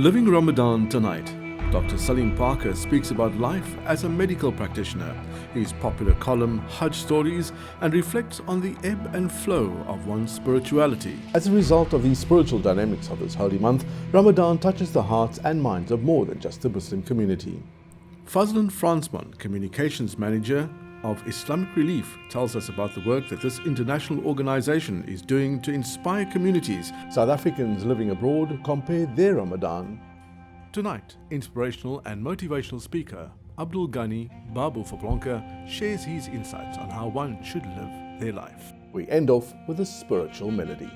Living Ramadan tonight, Dr. Salim Parker speaks about life as a medical practitioner, his popular column Hajj Stories, and reflects on the ebb and flow of one's spirituality. As a result of the spiritual dynamics of this holy month, Ramadan touches the hearts and minds of more than just the Muslim community. Fazlan Fransman, Communications Manager of Islamic Relief, tells us about the work that this international organization is doing to inspire communities. South Africans living abroad compare their Ramadan. Tonight, inspirational and motivational speaker Abdul Ghani Babu Fablanka shares his insights on how one should live their life. We end off with a spiritual melody.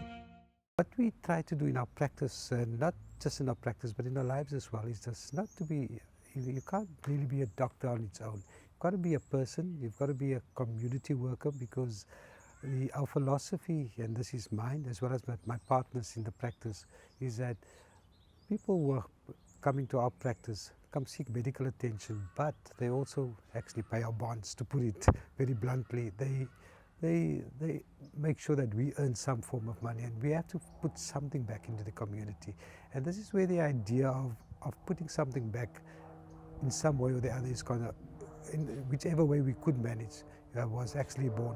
What we try to do in our practice, not just in our practice but in our lives as well, is just not to be, you can't really be a doctor on its own. You've got to be a person, you've got to be a community worker, because our philosophy, and this is mine as well as my partners in the practice, is that people were coming to our practice come seek medical attention, but they also actually pay our bonds, to put it very bluntly. They make sure that we earn some form of money, and we have to put something back into the community. And this is where the idea of putting something back in some way or the other is going to, in whichever way we could manage, was actually born.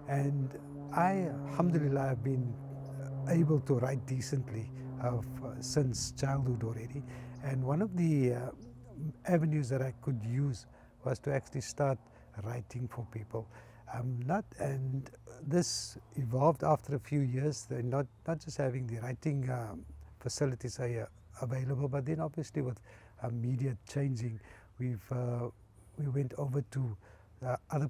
And I, alhamdulillah, have been able to write decently since childhood already. And one of the avenues that I could use was to actually start writing for people. And this evolved after a few years, not just having the writing facilities available, but then obviously with media changing, we went over to other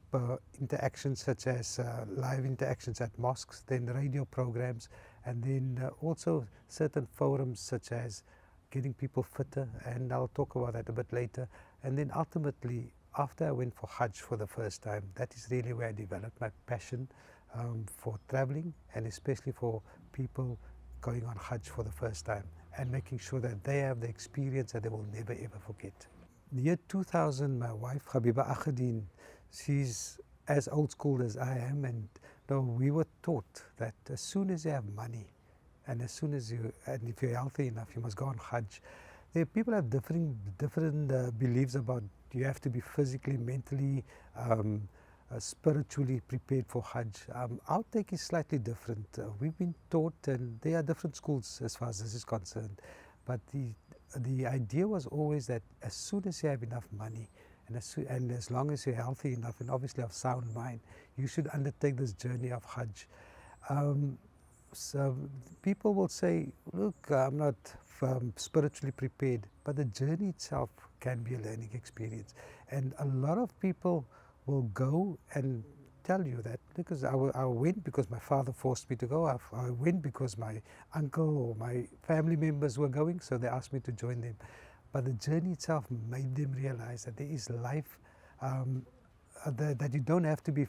interactions, such as live interactions at mosques, then radio programs, and then also certain forums such as getting people fitter, and I'll talk about that a bit later. And then ultimately, after I went for Hajj for the first time, that is really where I developed my passion for traveling, and especially for people going on Hajj for the first time and making sure that they have the experience that they will never ever forget. In the year 2000, my wife, Habiba Akhadin, she's as old school as I am, and we were taught that as soon as you have money, and as soon as and if you're healthy enough, you must go on Hajj. People have different beliefs about you have to be physically, mentally, spiritually prepared for Hajj. Our take is slightly different. We've been taught, and there are different schools as far as this is concerned, but the idea was always that as soon as you have enough money, and as long as you're healthy enough and obviously of sound mind, you should undertake this journey of Hajj. So people will say, look, I'm not spiritually prepared, but the journey itself can be a learning experience. And a lot of people will go and tell you that, because I went because my father forced me to go, I went because my uncle or my family members were going, so they asked me to join them. But the journey itself made them realize that there is life, that you don't have to be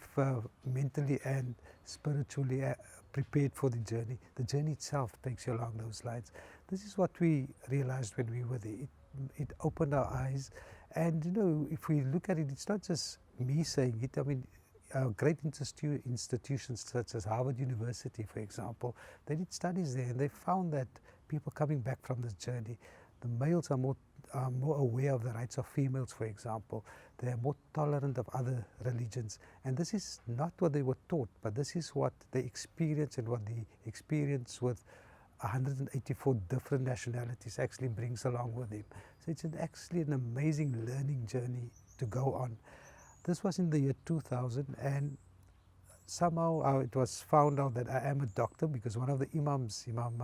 mentally and spiritually prepared for the journey. The journey itself takes you along those lines. This is what we realized when we were there. It opened our eyes, and if we look at it, it's not just me saying it. I mean, great institutions such as Harvard University, for example, they did studies there, and they found that people coming back from this journey, the males are more aware of the rights of females, for example. They are more tolerant of other religions. And this is not what they were taught, but this is what they experience, and what the experience with 184 different nationalities actually brings along with them. So it's actually an amazing learning journey to go on. This was in the year 2000, and somehow it was found out that I am a doctor, because one of the imams, Imam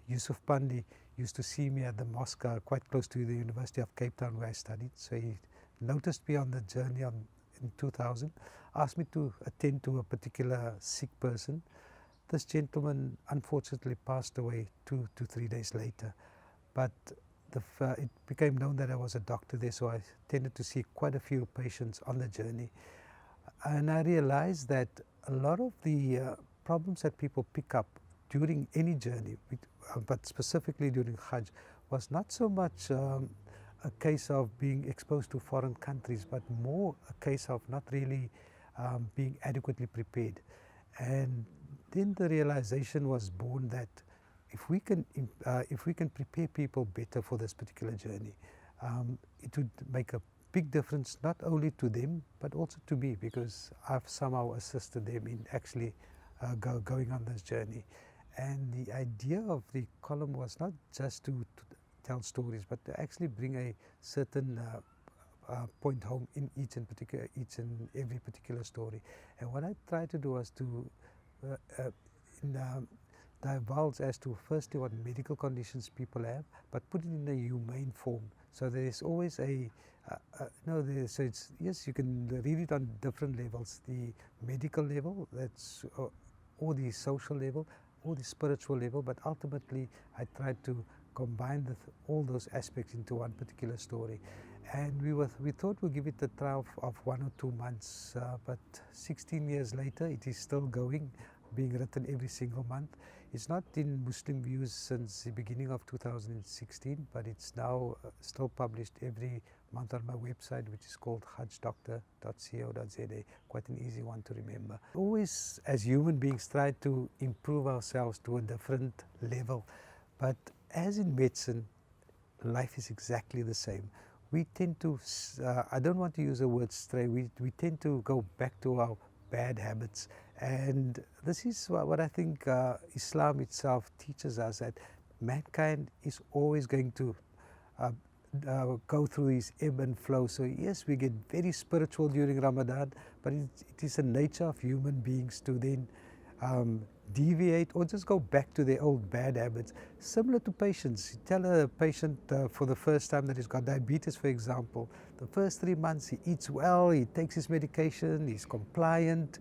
Yusuf Pandi, used to see me at the mosque quite close to the University of Cape Town, where I studied. So he noticed me on the journey in 2000, asked me to attend to a particular sick person. This gentleman unfortunately passed away 2 to 3 days later, but it became known that I was a doctor there, so I tended to see quite a few patients on the journey. And I realized that a lot of the problems that people pick up during any journey, but specifically during Hajj, was not so much a case of being exposed to foreign countries, but more a case of not really being adequately prepared. And then the realization was born that if we can prepare people better for this particular journey, it would make a big difference not only to them but also to me, because I've somehow assisted them in actually going on this journey. And the idea of the column was not just to tell stories, but to actually bring a certain point home in each and every particular story. And what I tried to do was to divulge as to firstly what medical conditions people have, but put it in a humane form. So there's always so it's, yes, you can read it on different levels: the medical level, or the social level, or the spiritual level. But ultimately, I tried to combine all those aspects into one particular story. And we thought we'd give it a trial of 1 or 2 months, but 16 years later, it is still going, being written every single month. It's not in Muslim views since the beginning of 2016, but it's now still published every month on my website, which is called hajjdoctor.co.za. Quite an easy one to remember. Always, as human beings, try to improve ourselves to a different level. But as in medicine, life is exactly the same. We tend to, I don't want to use the word stray, we tend to go back to our bad habits. And this is what I think Islam itself teaches us, that mankind is always going to go through these ebb and flow. So yes, we get very spiritual during Ramadan, but it is the nature of human beings to then deviate or just go back to their old bad habits. Similar to patients. You tell a patient for the first time that he's got diabetes, for example, the first 3 months he eats well, he takes his medication, he's compliant.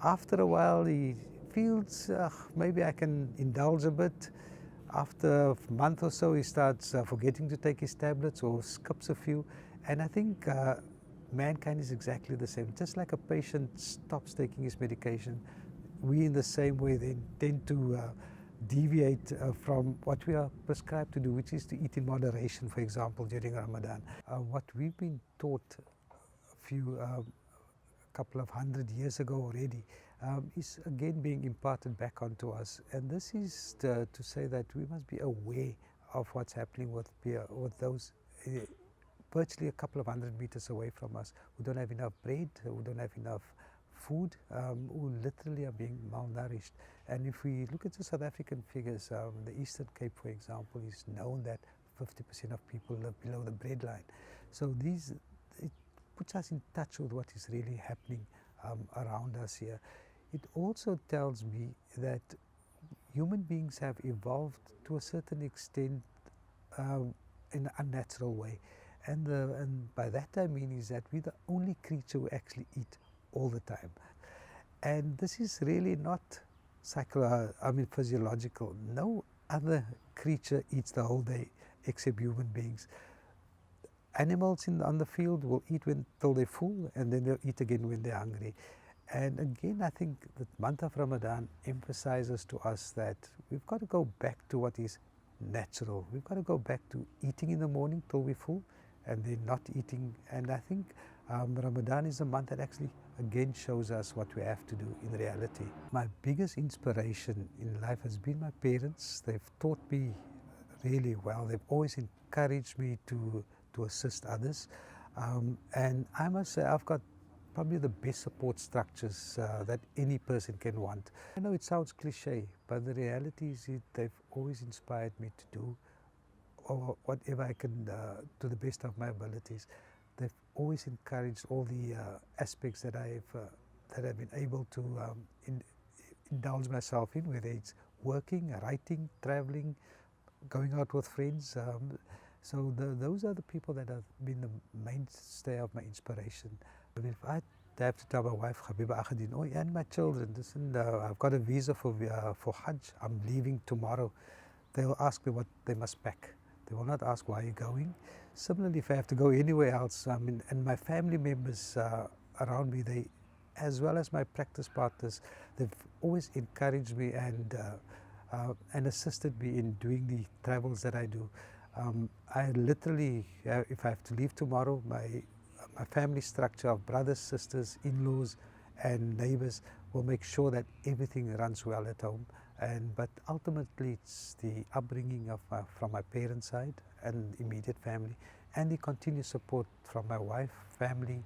After a while he feels maybe I can indulge a bit. After a month or so he starts forgetting to take his tablets or skips a few. And I think mankind is exactly the same. Just like a patient stops taking his medication, we in the same way then tend to deviate from what we are prescribed to do, which is to eat in moderation, for example, during Ramadan. What we've been taught a couple of 100 years ago already is again being imparted back onto us. And this is to say that we must be aware of what's happening with those virtually a couple of 100 meters away from us who don't have enough bread, who don't have enough food, who literally are being malnourished. And if we look at the South African figures, the Eastern Cape, for example, is known that 50% of people live below the breadline. So it puts us in touch with what is really happening around us here. It also tells me that human beings have evolved to a certain extent in an unnatural way. And by that I mean is that we're the only creature who actually eat all the time. And this is really not physiological. No other creature eats the whole day except human beings. Animals on the field will eat till they're full, and then they'll eat again when they're hungry. And again, I think the month of Ramadan emphasizes to us that we've got to go back to what is natural. We've got to go back to eating in the morning till we're full, and then not eating. And I think Ramadan is a month that actually again shows us what we have to do in reality. My biggest inspiration in life has been my parents. They've taught me really well. They've always encouraged me to assist others. And I must say I've got probably the best support structures that any person can want. I know it sounds cliche, but the reality is they've always inspired me to do or whatever I can to the best of my abilities. They've always encouraged all the aspects that I've been able to indulge myself in, whether it's working, writing, traveling, going out with friends. So those are the people that have been the mainstay of my inspiration. If I have to tell my wife, Habiba Akhadin, and my children, listen, I've got a visa for Hajj, I'm leaving tomorrow, they will ask me what they must pack. They will not ask why you're going. Similarly, if I have to go anywhere else, and my family members around me, they, as well as my practice partners, they've always encouraged me and assisted me in doing the travels that I do. I literally, if I have to leave tomorrow, my family structure of brothers, sisters, in-laws and neighbors will make sure that everything runs well at home. But ultimately it's the upbringing of from my parents' side and immediate family, and the continued support from my wife, family,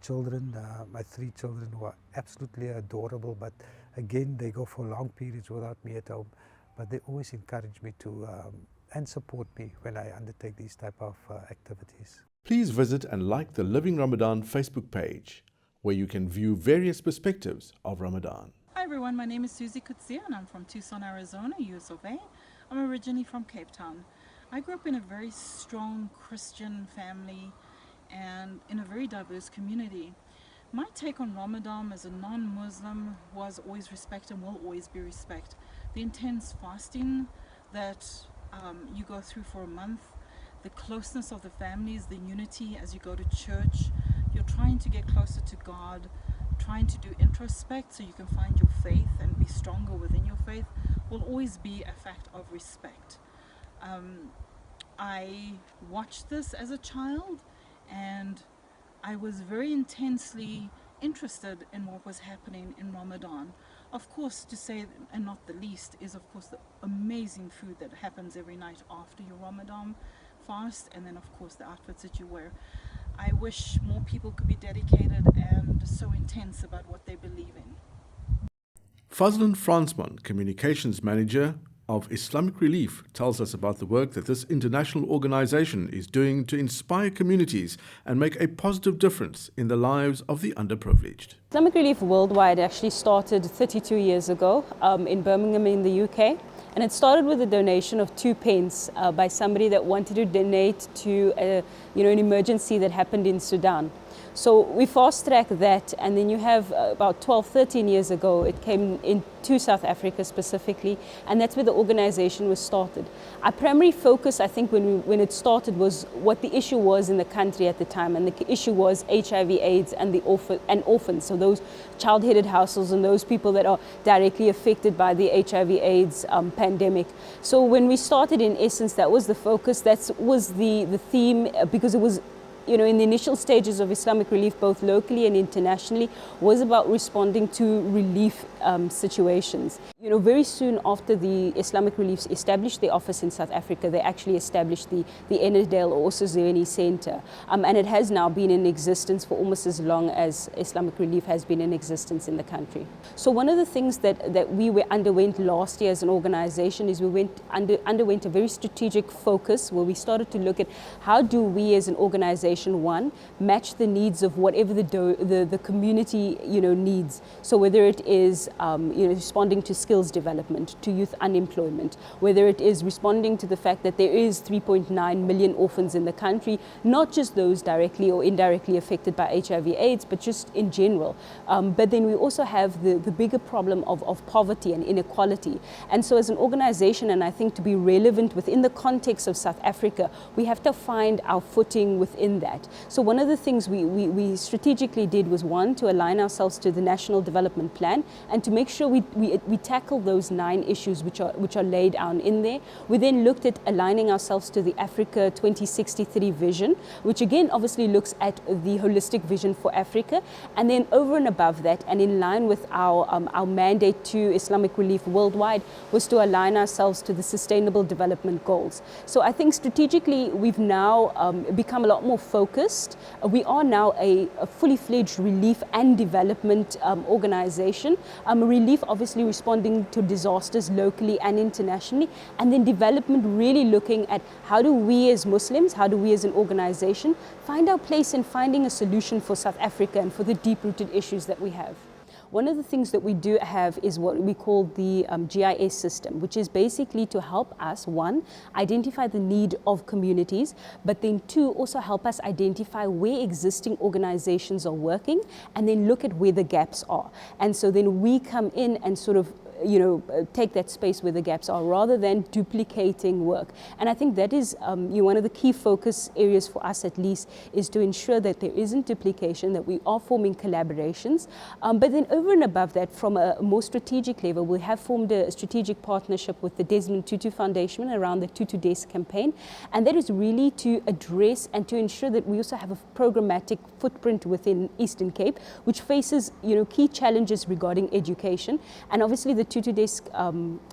children, my 3 children who are absolutely adorable, but again they go for long periods without me at home, but they always encourage me to and support me when I undertake these type of activities. Please visit and like the Living Ramadan Facebook page, where you can view various perspectives of Ramadan. Hi everyone, my name is Susie Kutsia and I'm from Tucson, Arizona, US of A. I'm originally from Cape Town. I grew up in a very strong Christian family and in a very diverse community. My take on Ramadan as a non-Muslim was always respect and will always be respect. The intense fasting that you go through for a month, the closeness of the families, the unity as you go to church, you're trying to get closer to God, trying to do introspect so you can find your faith and be stronger within your faith, will always be a fact of respect. I watched this as a child and I was very intensely interested in what was happening in Ramadan. Of course, to say, and not the least, is of course the amazing food that happens every night after your Ramadan fast, and then of course the outfits that you wear. I wish more people could be dedicated and so intense about what they believe in. Fazlin Fransman, Communications Manager of Islamic Relief, tells us about the work that this international organization is doing to inspire communities and make a positive difference in the lives of the underprivileged. Islamic Relief Worldwide actually started 32 years ago in Birmingham in the UK. And it started with a donation of 2 pence by somebody that wanted to donate to an emergency that happened in Sudan. So we fast-tracked that, and then you have about 12, 13 years ago, it came into South Africa specifically, and that's where the organization was started. Our primary focus, I think, when it started was what the issue was in the country at the time, and the issue was HIV/AIDS and orphans, so those child-headed households and those people that are directly affected by the HIV/AIDS pandemic. So when we started, in essence, that was the focus, that was the theme, because it was, in the initial stages of Islamic Relief, both locally and internationally, was about responding to relief situations. Very soon after the Islamic Relief established their office in South Africa, they actually established the Enedale or Osozweni Center. And it has now been in existence for almost as long as Islamic Relief has been in existence in the country. So one of the things that we underwent last year as an organization is we underwent a very strategic focus where we started to look at how do we as an organization, one, match the needs of whatever the community needs. So whether it is responding to skills development, to youth unemployment, whether it is responding to the fact that there is 3.9 million orphans in the country, not just those directly or indirectly affected by HIV/AIDS, but just in general. But then we also have the bigger problem of poverty and inequality. And so as an organization, and I think to be relevant within the context of South Africa, we have to find our footing within that. So one of the things we strategically did was, one, to align ourselves to the National Development Plan and to make sure we tackle those 9 issues which are laid down in there. We then looked at aligning ourselves to the Africa 2063 vision, which again obviously looks at the holistic vision for Africa. And then over and above that, and in line with our mandate to Islamic Relief Worldwide, was to align ourselves to the Sustainable Development Goals. So I think strategically we've now become a lot more focused. We are now a fully fledged relief and development organization. Relief obviously responding to disasters locally and internationally, and then development really looking at how do we as Muslims, how do we as an organization find our place in finding a solution for South Africa and for the deep-rooted issues that we have. One of the things that we do have is what we call the GIS system, which is basically to help us, one, identify the need of communities, but then two, also help us identify where existing organizations are working and then look at where the gaps are. And so then we come in and sort of take that space where the gaps are rather than duplicating work. And I think that is one of the key focus areas for us, at least, is to ensure that there isn't duplication, that we are forming collaborations. But then over and above that, from a more strategic level, we have formed a strategic partnership with the Desmond Tutu Foundation around the Tutu Desk campaign. And that is really to address and to ensure that we also have a programmatic footprint within Eastern Cape, which faces key challenges regarding education. And obviously the Tutu Desk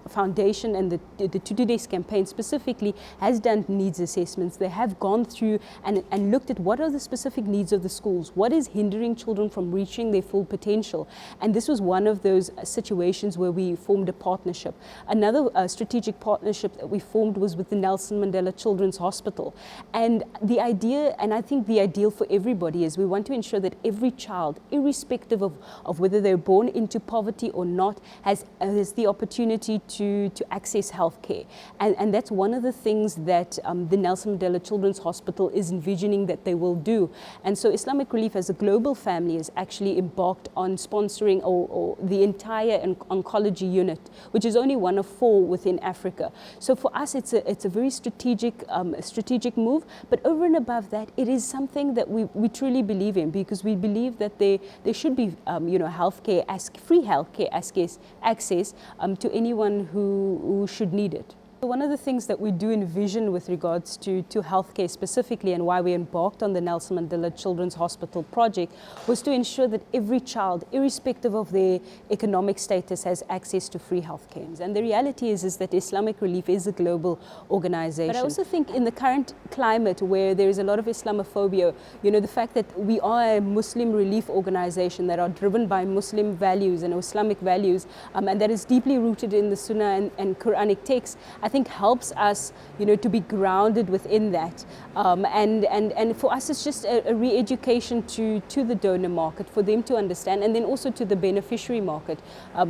Foundation and the Tutu Desk campaign specifically has done needs assessments. They have gone through and looked at what are the specific needs of the schools, what is hindering children from reaching their full potential. And this was one of those situations where we formed a partnership. Another strategic partnership that we formed was with the Nelson Mandela Children's Hospital. And the idea, and I think the ideal for everybody, is we want to ensure that every child, irrespective of whether they're born into poverty or not, has the opportunity to access healthcare. And that's one of the things that the Nelson Mandela Children's Hospital is envisioning that they will do. And so Islamic Relief as a global family is actually embarked on sponsoring or the entire oncology unit, which is only one of 4 within Africa. So for us, it's a very strategic move. But over and above that, it is something that we truly believe in, because we believe that there should be healthcare, free healthcare access to anyone who should need it. One of the things that we do envision with regards to healthcare specifically, and why we embarked on the Nelson Mandela Children's Hospital project, was to ensure that every child, irrespective of their economic status, has access to free healthcare. And the reality is that Islamic Relief is a global organization. But I also think in the current climate where there is a lot of Islamophobia, the fact that we are a Muslim relief organization that are driven by Muslim values and Islamic values, and that is deeply rooted in the Sunnah and Quranic texts, I think helps us, to be grounded within that. And for us, it's just a re-education to the donor market, for them to understand, and then also to the beneficiary market,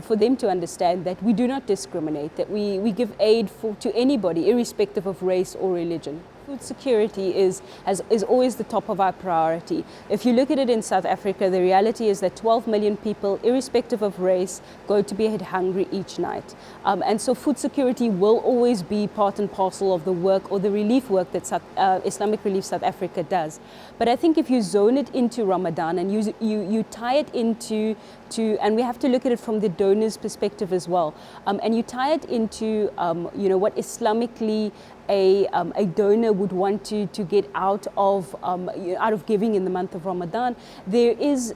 for them to understand that we do not discriminate, that we give aid to anybody, irrespective of race or religion. Food security is always the top of our priority. If you look at it in South Africa, the reality is that 12 million people, irrespective of race, go to bed hungry each night. And so food security will always be part and parcel of the work or the relief work that Islamic Relief South Africa does. But I think if you zone it into Ramadan and you tie it into, and we have to look at it from the donor's perspective as well, and you tie it into what Islamically a donor would want to get out of giving in the month of Ramadan. There is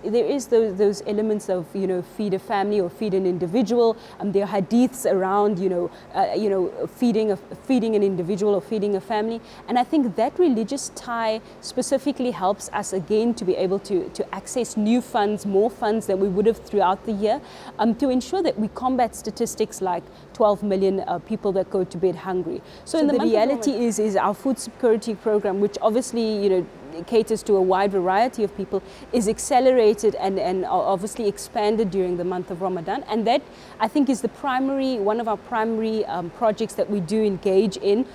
those elements of feed a family or feed an individual. There are hadiths around feeding an individual or feeding a family, and I think that religious tie specifically helps us again to be able to access new funds, more funds than we would have throughout the year, to ensure that we combat statistics like 12 million people that go to bed hungry. So in the reality is our food security program, which obviously caters to a wide variety of people, is accelerated and obviously expanded during the month of Ramadan. And that, I think, is one of our primary projects that we do engage in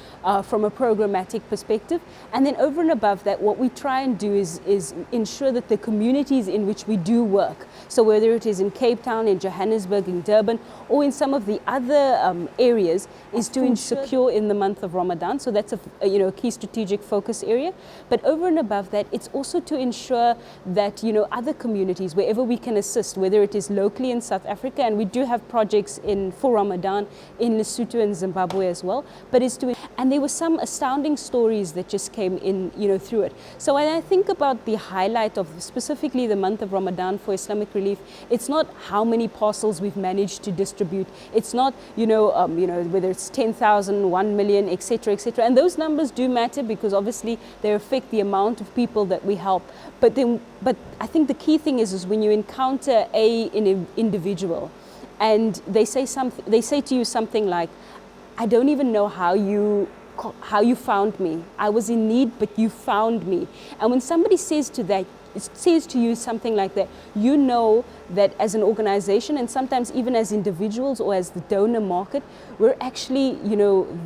from a programmatic perspective. And then over and above that, what we try and do is ensure that the communities in which we do work, so whether it is in Cape Town, in Johannesburg, in Durban, or in some of the other areas, is to ensure in the month of Ramadan. So that's a key strategic focus area. But over and above that, it's also to ensure that other communities, wherever we can assist, whether it is locally in South Africa, and we do have projects for Ramadan in Lesotho and Zimbabwe as well, and there were some astounding stories that just came in through it. So when I think about the highlight of specifically the month of Ramadan for Islamic Relief, it's not how many parcels we've managed to distribute, it's not whether it's 10,000, 1 million, etc., etc. And those numbers do matter because obviously they affect the amount of people that we help. But I think the key thing is when you encounter an individual and they say to you something like, I don't even know how you found me. I was in need, but you found me. And when somebody says to you something like that, that as an organization, and sometimes even as individuals or as the donor market, we're actually,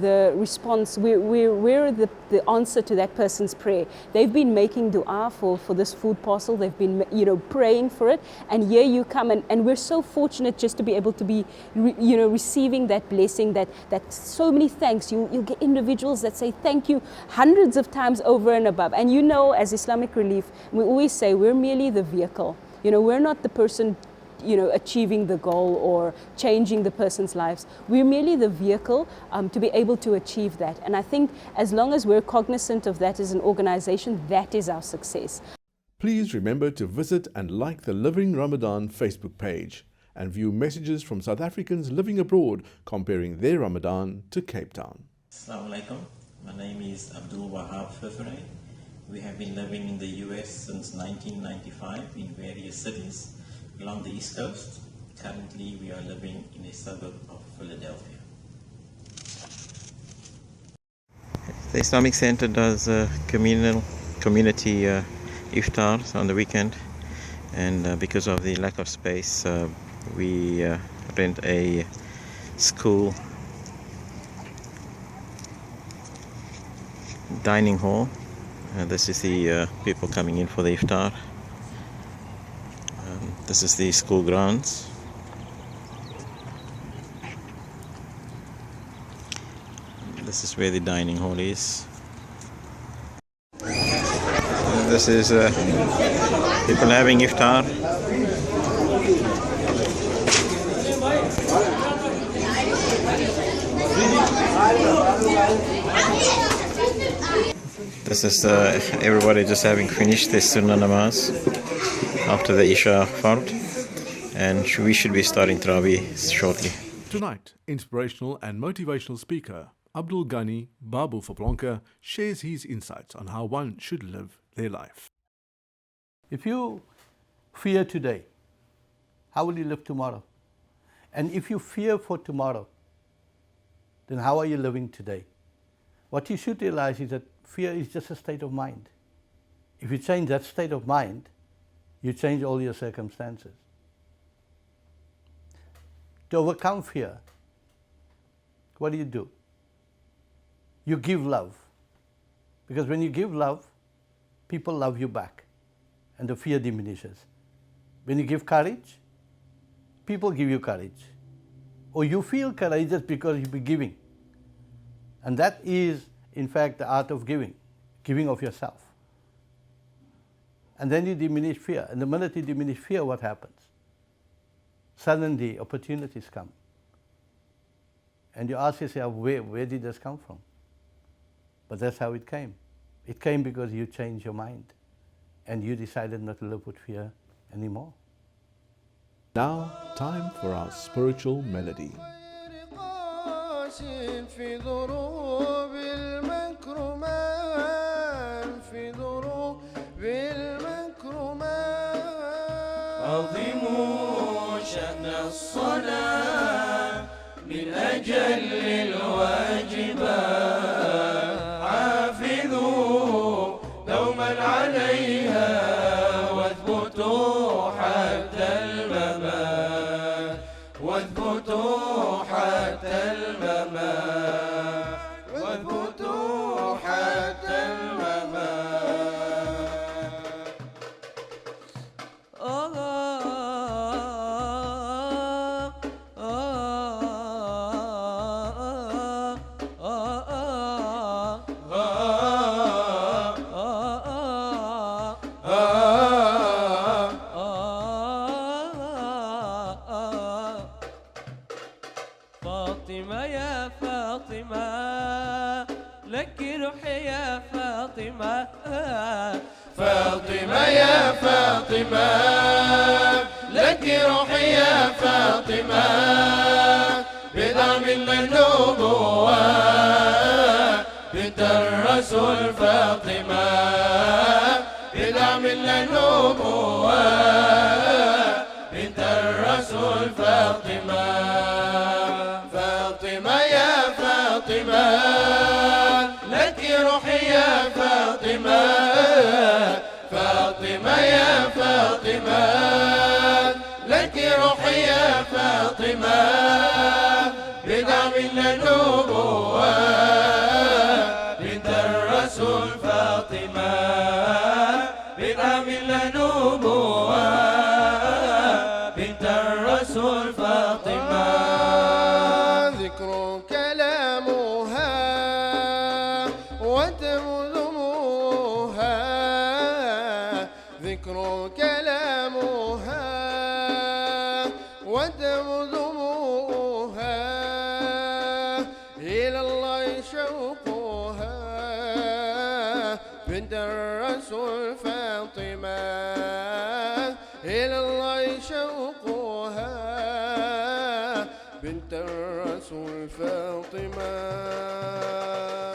the response, we're the answer to that person's prayer. They've been making dua for this food parcel, they've been, praying for it, and here you come, and we're so fortunate just to be able to be, receiving that blessing, that so many thanks. You get individuals that say thank you hundreds of times over and above. And as Islamic Relief, we always say we're merely the vehicle. We're not the person, achieving the goal or changing the person's lives. We're merely the vehicle to be able to achieve that. And I think as long as we're cognizant of that as an organization, that is our success. Please remember to visit and like the Living Ramadan Facebook page and view messages from South Africans living abroad comparing their Ramadan to Cape Town. Assalamu alaikum. My name is Abdul Wahab Fifre. We have been living in the US since 1995 in various cities along the East Coast. Currently, we are living in a suburb of Philadelphia. The Islamic Center does community iftars on the weekend, and because of the lack of space, we rent a school dining hall. This is the people coming in for the iftar. This is the school grounds. This is where the dining hall is. This is people having iftar. This is everybody just having finished their Sunnah Namaz after the Isha Fard, and we should be starting Tarawih shortly. Tonight, inspirational and motivational speaker Abdul Ghani Babu Fopolonka shares his insights on how one should live their life. If you fear today, how will you live tomorrow? And if you fear for tomorrow, then how are you living today? What you should realize is that fear is just a state of mind. If you change that state of mind, you change all your circumstances. To overcome fear, what do? You give love. Because when you give love, people love you back, and the fear diminishes. When you give courage, people give you courage. Or you feel courageous because you'll be giving. And that is, in fact, the art of giving of yourself. And then you diminish fear. And the minute you diminish fear, what happens? Suddenly, opportunities come. And you ask yourself, where did this come from? But that's how it came. It came because you changed your mind and you decided not to live with fear anymore. Now, time for our spiritual melody. عظموا شأن الصلاة من أجل الواجبات حافظوا دوما عليها واثبتوا حتى الممات واثبتوا حتى الممات واثبتوا حتى الممات فاطمة يا فاطمة لك روحي يا فاطمة فاطمة يا فاطمة لك روحي يا فاطمة بضع من النبوة بنت الرسول فاطمة بضع من النبوة بنت الرسول فاطمة فاطمة يا فاطمة لك روحي يا فاطمة فاطمة يا فاطمة لك روحي يا فاطمة بدعم النبوة بنت الرسول فاطمة بدعم النبوة بنت الرسول فاطمة ذكر كلامها وتمذموها ذكر كلامها وتمذموها إلى الله شوقها بنت الرسول فاطمة إلى الله شوقها الرسول فاطمة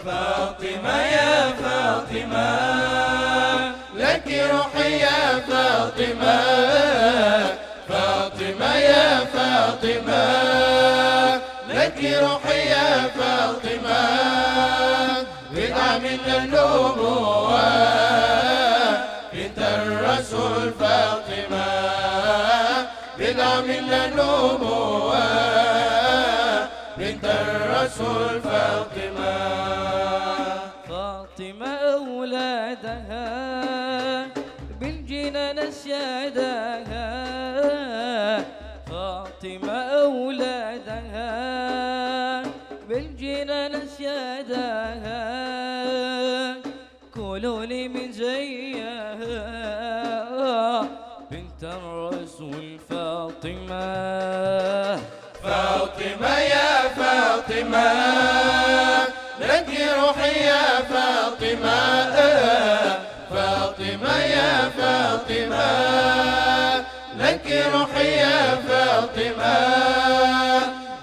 فاطمة يا فاطمة لك روحي يا فاطمة فاطمة يا فاطمة لك روحي يا فاطمة بدعة من النبوة بنت الرسول فاطمة بدعة من النبوة بنت الرسول فاطمة فاطمة أولادها بالجنان أسيادها فاطمة أولادها بالجنان أسيادها كلوا لي من زيها بنت الرسول فاطمة فاطمة يا فاطمة لك روحي يا فاطمة فاطمة يا فاطمة لك روحي يا فاطمة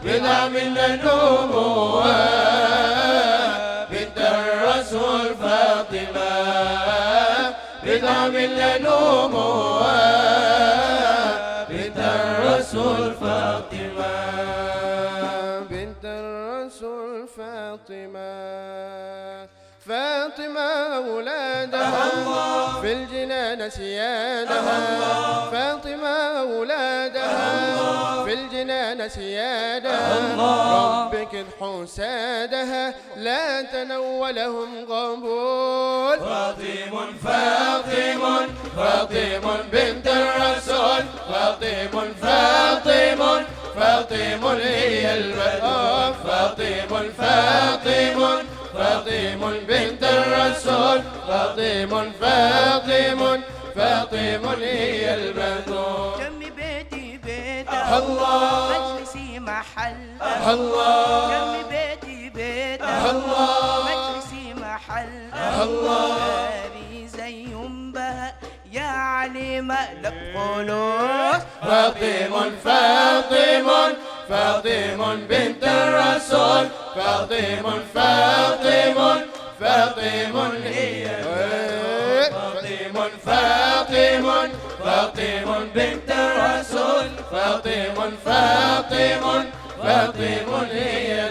بدعة من النبوة بنت الرسول فاطمة بدعة من النبوة بنت الرسول فاطمة بنت الرسول فاطمة فاطمة أولادها في الجنان سيادها فاطمة أولادها في الجنان سيادها ربك اضحوا سادها لا تنولهم قبول فاطم فاطم فاطم بنت الرسول فاطم فاطم فاطم هي البدر فاطم فاطم فاطم بنت الرسول فاطم فاطم فاطم هي البدر جنب بيتي بيتها الله مجلسي محلها الله جنب بيتي بيتها الله مجلسي محلها الله بابي زي بها يا عليم لك خلوص فاطم فاطم فاطم بنت الرسول فاطم فاطم فاطم هي فاطم فاطم فاطم بنت الرسول فاطم فاطم فاطم هي